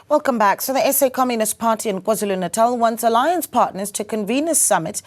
Welcome back. So the SA Communist Party in KwaZulu-Natal wants alliance partners to convene a summit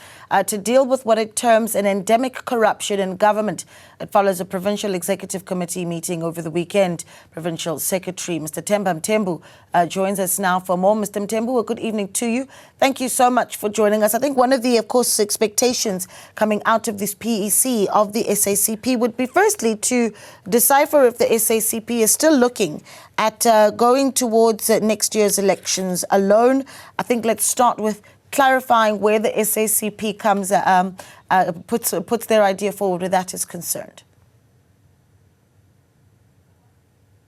to deal with what it terms an endemic corruption in government. It follows a Provincial Executive Committee meeting over the weekend. Provincial Secretary Mr. Themba Mthembu joins us now for more. Mr. Mthembu, a good evening to you. Thank you so much for joining us. I think one of the, of course, expectations coming out of this PEC of the SACP would be firstly to decipher if the SACP is still looking at going towards next year's elections alone. I think let's start with clarifying where the SACP comes, puts their idea forward where that is concerned.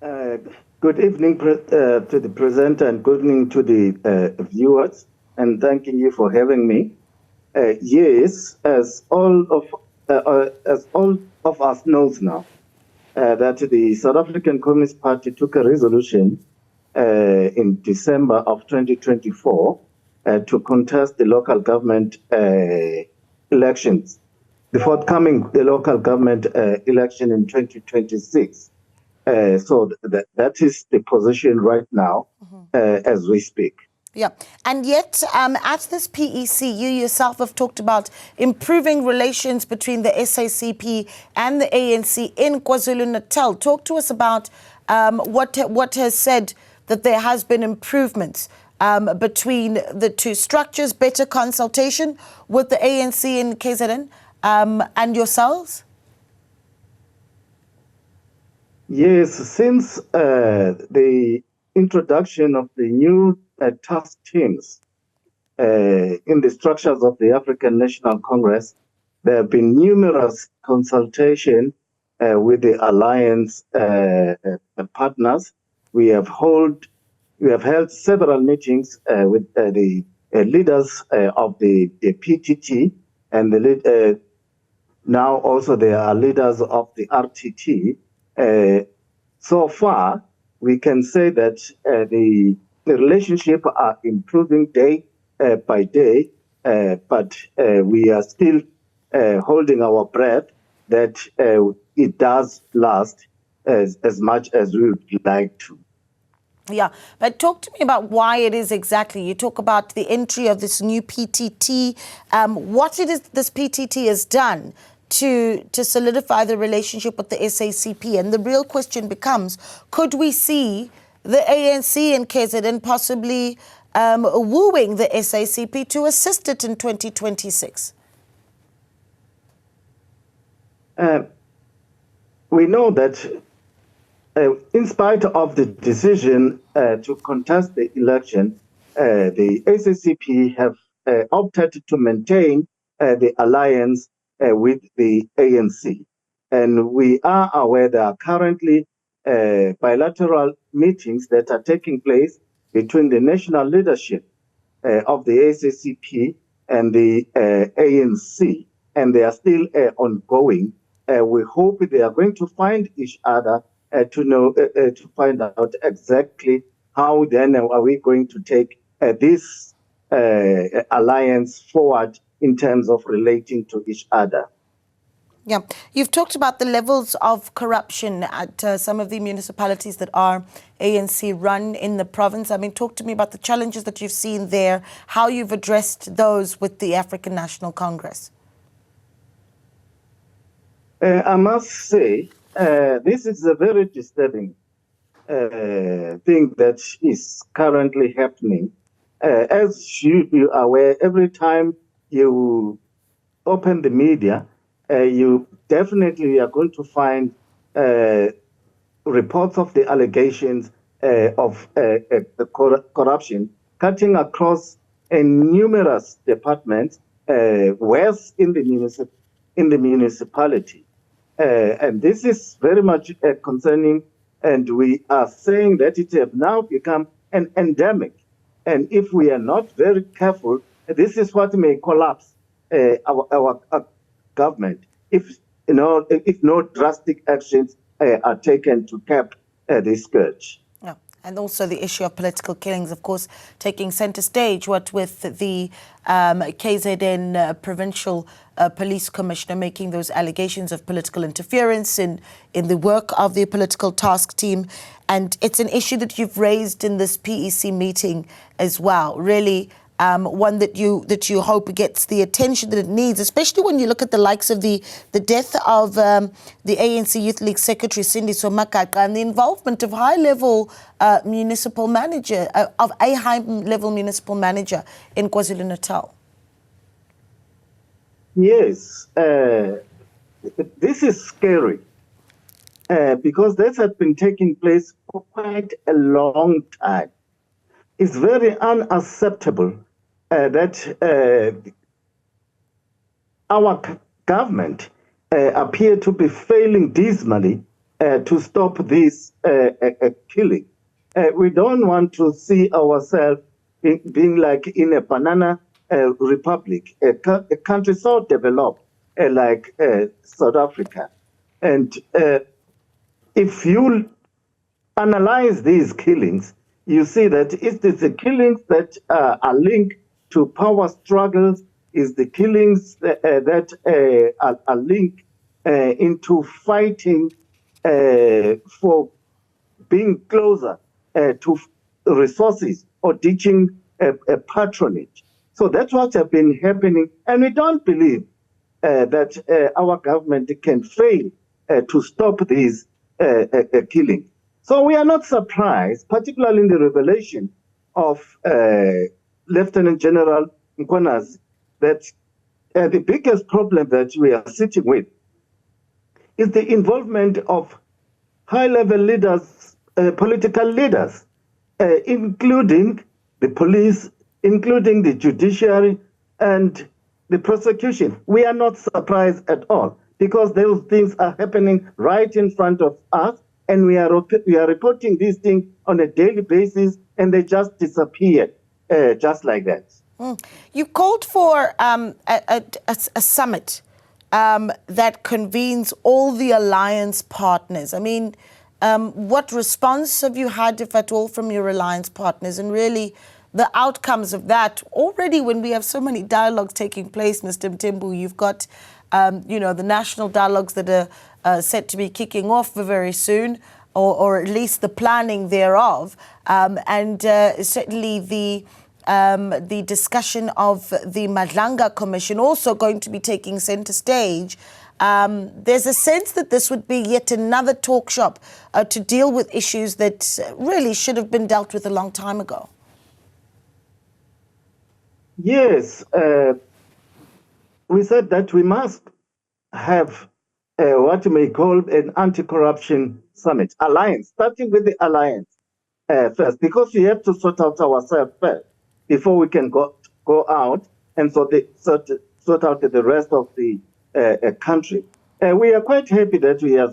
Good evening to the presenter and good evening to the viewers, and thanking you for having me. Yes, as all of us knows now, that the South African Communist Party took a resolution in December of 2024 to contest the local government elections, the forthcoming local government election in 2026. So that is the position right now as we speak. Yeah, and yet at this PEC, you yourself have talked about improving relations between the SACP and the ANC in KwaZulu-Natal. Talk to us about what has said that there has been improvements between the two structures, better consultation with the ANC and KZN and yourselves? Yes, since the introduction of the new task teams in the structures of the African National Congress, there have been numerous consultations with the alliance partners. We have held several meetings with the leaders of the PTT, and now also there are leaders of the RTT. So far, we can say that the relationship are improving day by day, but we are still holding our breath that it does last as much as we would like to. Yeah, but talk to me about why it is exactly. You talk about the entry of this new PTT, what it is this PTT has done to solidify the relationship with the SACP. And the real question becomes, could we see the ANC and KZN possibly wooing the SACP to assist it in 2026? We know that in spite of the decision to contest the election, the SACP have opted to maintain the alliance with the ANC. And we are aware there are currently bilateral meetings that are taking place between the national leadership of the SACP and the ANC, and they are still ongoing. We hope they are going to find each other to find out exactly how then are we going to take this alliance forward in terms of relating to each other. Yeah, you've talked about the levels of corruption at some of the municipalities that are ANC run in the province. I mean, talk to me about the challenges that you've seen there, how you've addressed those with the African National Congress. I must say, this is a very disturbing thing that is currently happening. As you are aware, every time you open the media, you definitely are going to find reports of the allegations of corruption cutting across numerous departments, west in the municipality. And this is very much concerning, and we are saying that it has now become an endemic. And if we are not very careful, this is what may collapse our government if no drastic actions are taken to cap this scourge. Yeah. And also the issue of political killings, of course, taking centre stage, what with the KZN Provincial Police Commissioner making those allegations of political interference in the work of the political task team. And it's an issue that you've raised in this PEC meeting as well, really. One that you hope gets the attention that it needs, especially when you look at the likes of the death of the ANC Youth League Secretary Cindy Somakaka and the involvement of high-level municipal manager of a high-level municipal manager in KwaZulu-Natal. Yes, this is scary because this has been taking place for quite a long time. It's very unacceptable that our government appear to be failing dismally to stop this killing. We don't want to see ourselves being like in a banana republic, a country so developed like South Africa. And if you analyze these killings, you see that it's the killings that are linked to power struggles, is the killings that are linked into fighting for being closer to resources or ditching patronage. So that's what has been happening. And we don't believe that our government can fail to stop these killings. So we are not surprised, particularly in the revelation of Lieutenant General Mkhwanazi, that the biggest problem that we are sitting with is the involvement of high-level leaders, political leaders, including the police, including the judiciary, and the prosecution. We are not surprised at all because those things are happening right in front of us. And we are reporting these things on a daily basis, and they just disappear, just like that. You called for a summit that convenes all the alliance partners. I mean, what response have you had, if at all, from your alliance partners, and really the outcomes of that? Already, when we have so many dialogues taking place, Mr. Mthembu, you've got the national dialogues that are set to be kicking off very soon, or at least the planning thereof, and certainly the discussion of the Madlanga Commission also going to be taking centre stage. There's a sense that this would be yet another talk shop to deal with issues that really should have been dealt with a long time ago. Yes, we said that we must have what you may call an anti-corruption summit, alliance, starting with the alliance first, because we have to sort out ourselves first before we can go out and sort out the rest of the country. We are quite happy that we are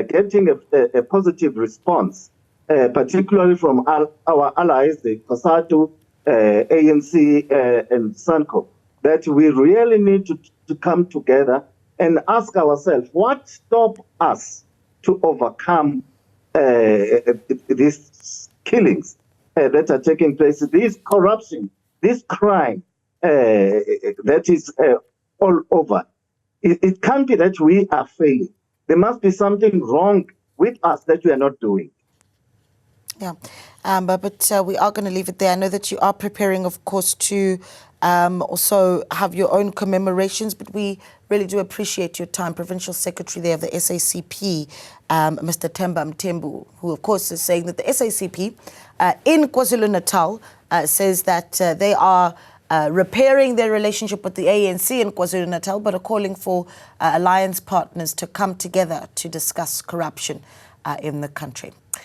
getting a positive response, particularly from our allies, the COSATU, ANC, and SANCO, that we really need to come together and ask ourselves, what stops us to overcome these killings that are taking place, this corruption, this crime that is all over? It can't be that we are failing. There must be something wrong with us that we are not doing. Yeah, but we are going to leave it there. I know that you are preparing, of course, to also have your own commemorations, but we really do appreciate your time. Provincial Secretary there of the SACP, Mr. Themba Mthembu, who, of course, is saying that the SACP in KwaZulu-Natal says that they are repairing their relationship with the ANC in KwaZulu-Natal, but are calling for alliance partners to come together to discuss corruption in the country.